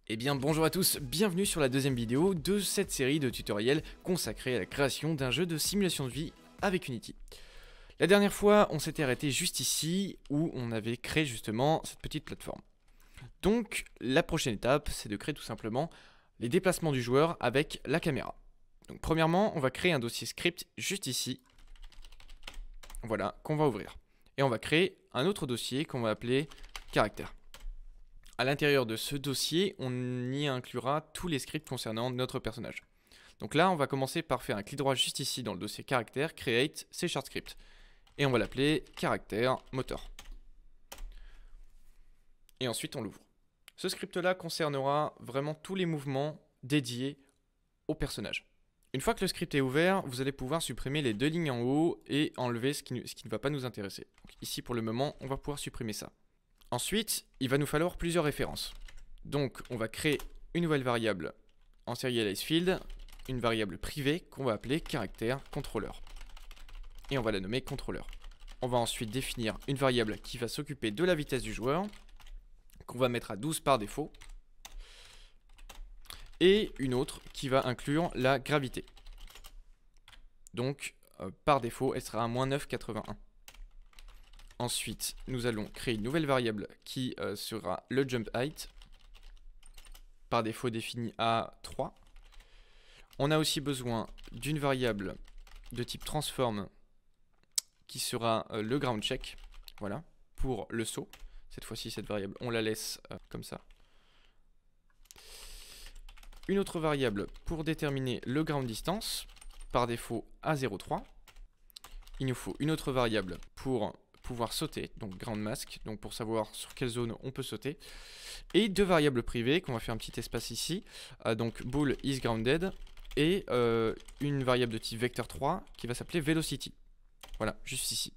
Eh bien bonjour à tous, bienvenue sur la deuxième vidéo de cette série de tutoriels consacrée à la création d'un jeu de simulation de vie avec Unity. La dernière fois, on s'était arrêté juste ici où on avait créé justement cette petite plateforme. Donc la prochaine étape, c'est de créer tout simplement les déplacements du joueur avec la caméra. Donc premièrement, on va créer un dossier script juste ici, voilà, qu'on va ouvrir. Et on va créer un autre dossier qu'on va appeler caractère. À l'intérieur de ce dossier, on y inclura tous les scripts concernant notre personnage. Donc là, on va commencer par faire un clic droit juste ici dans le dossier caractère, create C# script. Et on va l'appeler caractère motor. Et ensuite, on l'ouvre. Ce script-là concernera vraiment tous les mouvements dédiés au personnage. Une fois que le script est ouvert, vous allez pouvoir supprimer les deux lignes en haut et enlever ce qui ne va pas nous intéresser. Donc ici, pour le moment, on va pouvoir supprimer ça. Ensuite, il va nous falloir plusieurs références. Donc, on va créer une nouvelle variable en serialize field, une variable privée qu'on va appeler caractère contrôleur. Et on va la nommer contrôleur. On va ensuite définir une variable qui va s'occuper de la vitesse du joueur, qu'on va mettre à 12 par défaut, et une autre qui va inclure la gravité. Donc, par défaut, elle sera à -9,81. Ensuite, nous allons créer une nouvelle variable qui sera le jump height, par défaut définie à 3. On a aussi besoin d'une variable de type transform qui sera le ground check, voilà, pour le saut. Cette fois-ci, cette variable, on la laisse comme ça. Une autre variable pour déterminer le ground distance, par défaut à 0,3. Il nous faut une autre variable pour pouvoir sauter, donc ground mask, donc pour savoir sur quelle zone on peut sauter, et deux variables privées qu'on va faire un petit espace ici, donc bool is grounded, et une variable de type vector3 qui va s'appeler velocity. Voilà, juste ici.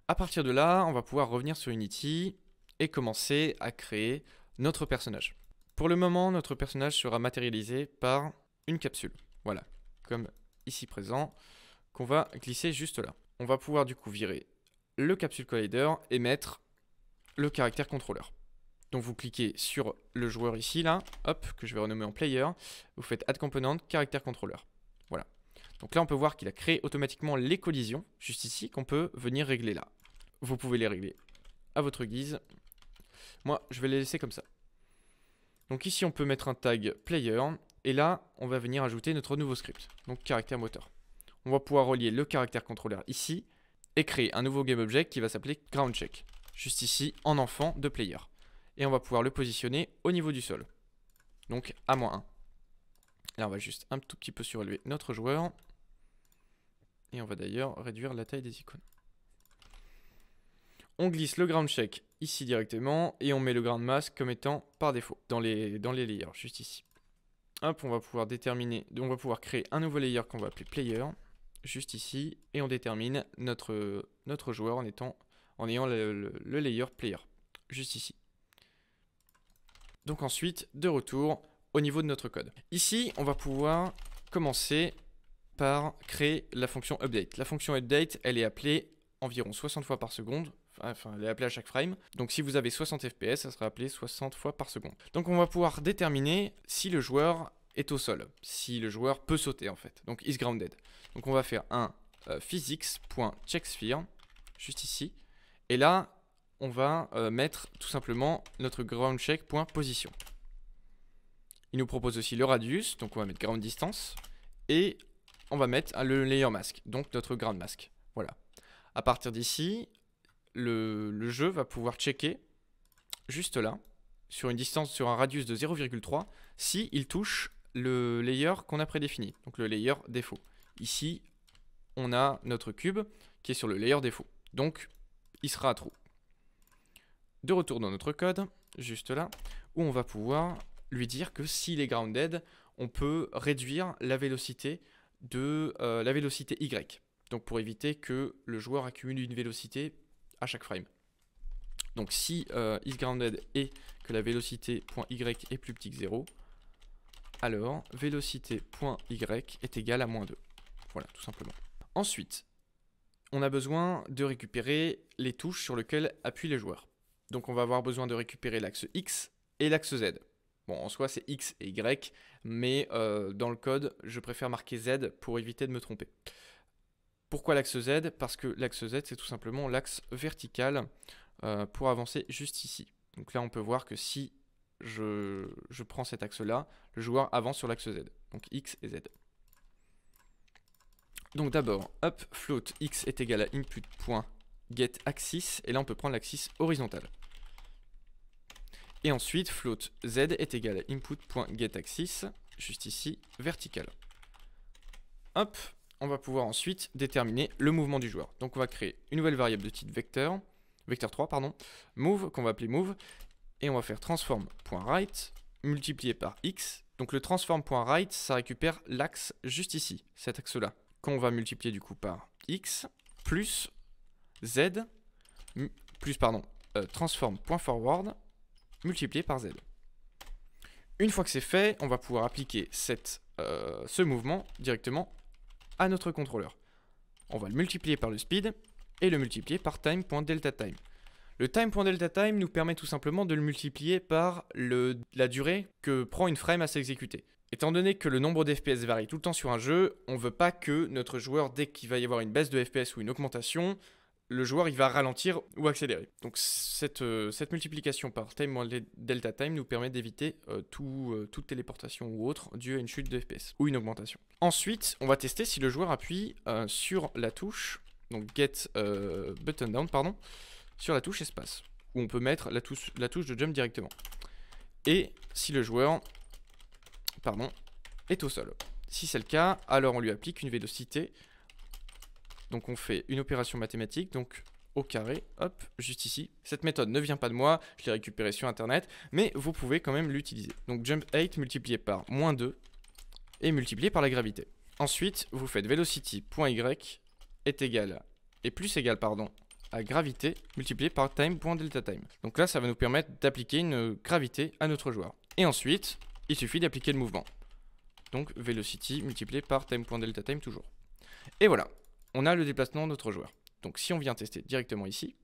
À partir de là, on va pouvoir revenir sur Unity et commencer à créer notre personnage. Pour le moment, notre personnage sera matérialisé par une capsule, voilà, comme ici présent, qu'on va glisser juste là. On va pouvoir du coup virer le capsule collider et mettre le caractère contrôleur. Donc vous cliquez sur le joueur ici, là, hop, que je vais renommer en player, vous faites add component, caractère contrôleur. Voilà. Donc là on peut voir qu'il a créé automatiquement les collisions, juste ici, qu'on peut venir régler là. Vous pouvez les régler à votre guise. Moi, je vais les laisser comme ça. Donc ici on peut mettre un tag player, et là on va venir ajouter notre nouveau script, donc caractère moteur. On va pouvoir relier le caractère contrôleur ici, et créer un nouveau GameObject qui va s'appeler groundCheck, juste ici en enfant de player. Et on va pouvoir le positionner au niveau du sol, donc à -1. Là on va juste un tout petit peu surélever notre joueur, et on va d'ailleurs réduire la taille des icônes. On glisse le groundCheck ici directement, et on met le ground mask comme étant par défaut, dans les layers, juste ici. Hop, on va pouvoir déterminer, on va pouvoir créer un nouveau layer qu'on va appeler player, juste ici, et on détermine notre joueur en ayant le layer player, juste ici. Donc ensuite, de retour au niveau de notre code. Ici, on va pouvoir commencer par créer la fonction update. La fonction update, elle est appelée environ 60 fois par seconde, enfin elle est appelée à chaque frame. Donc si vous avez 60 fps, ça sera appelé 60 fois par seconde. Donc on va pouvoir déterminer si le joueur est au sol, si le joueur peut sauter en fait, donc is grounded. Donc on va faire un physics.checksphere, juste ici, et là on va mettre tout simplement notre groundCheck.position. Il nous propose aussi le radius, donc on va mettre ground distance, et on va mettre le layer mask, donc notre ground mask. Voilà. À partir d'ici, le jeu va pouvoir checker juste là, sur une distance, sur un radius de 0,3, si il touche le layer qu'on a prédéfini, donc le layer défaut. Ici, on a notre cube qui est sur le layer défaut, donc il sera à true. De retour dans notre code, juste là, où on va pouvoir lui dire que s'il est grounded, on peut réduire la vélocité de la vélocité Y. Donc pour éviter que le joueur accumule une vélocité à chaque frame. Donc si is grounded et que la vélocité.y est plus petit que 0, alors vélocité.y est égale à -2. Voilà, tout simplement. Ensuite, on a besoin de récupérer les touches sur lesquelles appuient les joueurs. Donc on va avoir besoin de récupérer l'axe X et l'axe Z. Bon, en soi, c'est X et Y, mais dans le code, je préfère marquer Z pour éviter de me tromper. Pourquoi l'axe Z? Parce que l'axe Z, c'est tout simplement l'axe vertical pour avancer juste ici. Donc là, on peut voir que si je prends cet axe-là, le joueur avance sur l'axe Z, donc X et Z. Donc d'abord, hop, float X est égal à input.getAxis, et là on peut prendre l'axis horizontale. Et ensuite, float Z est égal à input.getAxis, juste ici, vertical. Hop, on va pouvoir ensuite déterminer le mouvement du joueur. Donc on va créer une nouvelle variable de type vecteur 3, pardon, move, qu'on va appeler move, et on va faire transform.right multiplié par x. Donc le transform.right, ça récupère l'axe juste ici, cet axe-là, qu'on va multiplier du coup par x plus z, plus pardon, transform.forward multiplié par z. Une fois que c'est fait, on va pouvoir appliquer ce mouvement directement à notre contrôleur. On va le multiplier par le speed et le multiplier par time.deltaTime. Le time.deltaTime nous permet tout simplement de le multiplier par la durée que prend une frame à s'exécuter. Étant donné que le nombre d'FPS varie tout le temps sur un jeu, on ne veut pas que notre joueur, dès qu'il va y avoir une baisse de FPS ou une augmentation, le joueur il va ralentir ou accélérer. Donc cette multiplication par time.deltaTime nous permet d'éviter toute téléportation ou autre due à une chute de FPS ou une augmentation. Ensuite, on va tester si le joueur appuie sur la touche, donc get button down, pardon, sur la touche espace, où on peut mettre la touche de jump directement. Et si le joueur est au sol. Si c'est le cas, alors on lui applique une vélocité. Donc on fait une opération mathématique, donc au carré, hop, juste ici. Cette méthode ne vient pas de moi, je l'ai récupérée sur internet, mais vous pouvez quand même l'utiliser. Donc jump 8 multiplié par -2 et multiplié par la gravité. Ensuite, vous faites velocity.y est égal, et plus égal, pardon, à gravité multiplié par time.deltaTime. Donc là, ça va nous permettre d'appliquer une gravité à notre joueur. Et ensuite, il suffit d'appliquer le mouvement. Donc velocity multiplié par time.deltaTime toujours. Et voilà, on a le déplacement de notre joueur. Donc si on vient tester directement ici,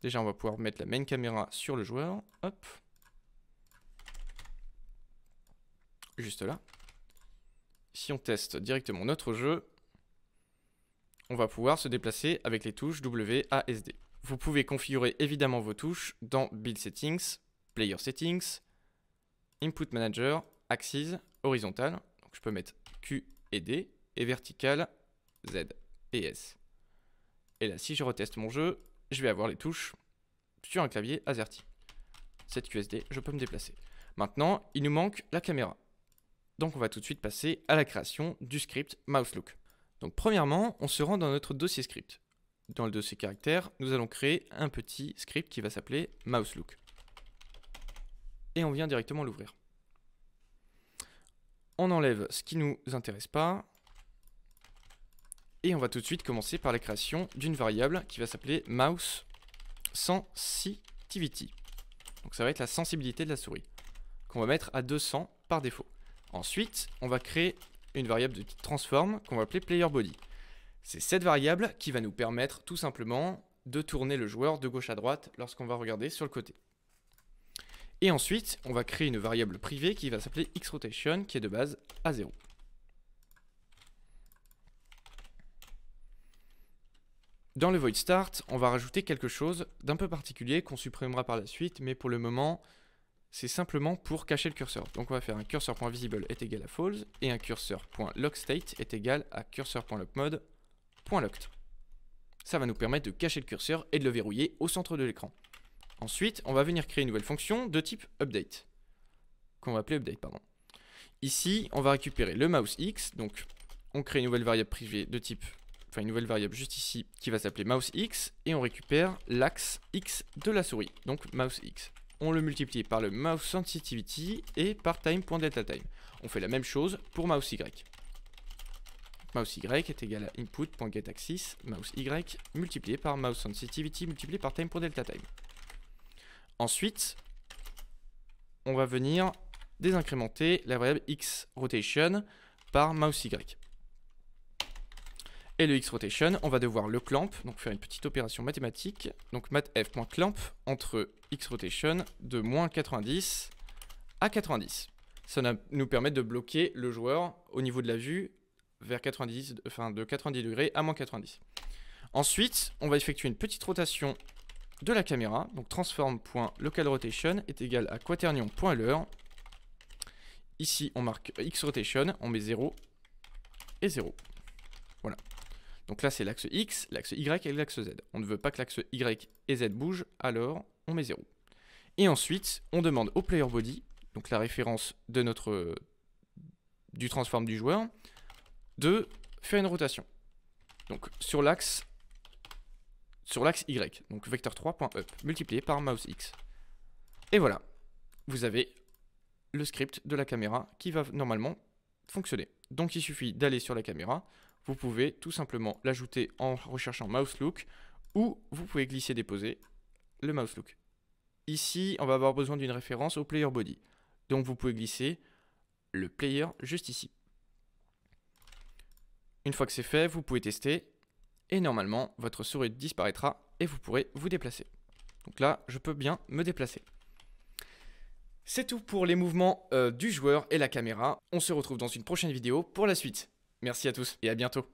déjà on va pouvoir mettre la main caméra sur le joueur, hop, juste là. Si on teste directement notre jeu, on va pouvoir se déplacer avec les touches W, A, S, D. Vous pouvez configurer évidemment vos touches dans Build Settings, Player Settings, Input Manager, Axis, Horizontal. Donc je peux mettre Q et D, et vertical, Z et S. Et là, si je reteste mon jeu, je vais avoir les touches sur un clavier AZERTY. Cette QSD, je peux me déplacer. Maintenant, il nous manque la caméra. Donc on va tout de suite passer à la création du script MouseLook. Donc premièrement, on se rend dans notre dossier script. Dans le dossier caractère, nous allons créer un petit script qui va s'appeler MouseLook. Et on vient directement l'ouvrir. On enlève ce qui ne nous intéresse pas. Et on va tout de suite commencer par la création d'une variable qui va s'appeler MouseSensitivity. Donc ça va être la sensibilité de la souris, qu'on va mettre à 200 par défaut. Ensuite, on va créer une variable de type transform qu'on va appeler playerBody. C'est cette variable qui va nous permettre tout simplement de tourner le joueur de gauche à droite lorsqu'on va regarder sur le côté. Et ensuite, on va créer une variable privée qui va s'appeler xRotation, qui est de base à 0. Dans le void start, on va rajouter quelque chose d'un peu particulier qu'on supprimera par la suite, mais pour le moment, c'est simplement pour cacher le curseur. Donc on va faire un cursor.visible est égal à false et un cursor.lockState est égal à cursor.lockMode.locked. Ça va nous permettre de cacher le curseur et de le verrouiller au centre de l'écran. Ensuite, on va venir créer une nouvelle fonction de type update, qu'on va appeler update, pardon. Ici, on va récupérer le mouseX, donc on crée une nouvelle variable privée de type, enfin une nouvelle variable juste ici qui va s'appeler mouseX et on récupère l'axe X de la souris, donc mouseX. On le multiplie par le MouseSensitivity et par time.deltaTime. On fait la même chose pour MouseY. MouseY est égal à input.getAxis, MouseY multiplié par MouseSensitivity multiplié par time.deltaTime. Ensuite, on va venir désincrémenter la variable xRotation par MouseY. Et le xRotation, on va devoir le clamp, donc faire une petite opération mathématique. Donc mathf.clamp entre xRotation de -90 à 90. Ça nous permet de bloquer le joueur au niveau de la vue vers 90, enfin de 90 degrés à moins 90. Ensuite, on va effectuer une petite rotation de la caméra. Donc transform.localRotation est égal à quaternion.lear. Ici, on marque xRotation, on met 0 et 0. Voilà. Donc là, c'est l'axe X, l'axe Y et l'axe Z. On ne veut pas que l'axe Y et Z bougent, alors on met 0. Et ensuite, on demande au player body, donc la référence de du transform du joueur, de faire une rotation. Donc sur l'axe Y, donc vector3.up, multiplié par mouse X. Et voilà, vous avez le script de la caméra qui va normalement fonctionner. Donc il suffit d'aller sur la caméra, vous pouvez tout simplement l'ajouter en recherchant mouse look, ou vous pouvez glisser déposer le mouse look. Ici, on va avoir besoin d'une référence au player body. Donc vous pouvez glisser le player juste ici. Une fois que c'est fait, vous pouvez tester et normalement votre souris disparaîtra et vous pourrez vous déplacer. Donc là, je peux bien me déplacer. C'est tout pour les mouvements du joueur et la caméra. On se retrouve dans une prochaine vidéo pour la suite. Merci à tous et à bientôt.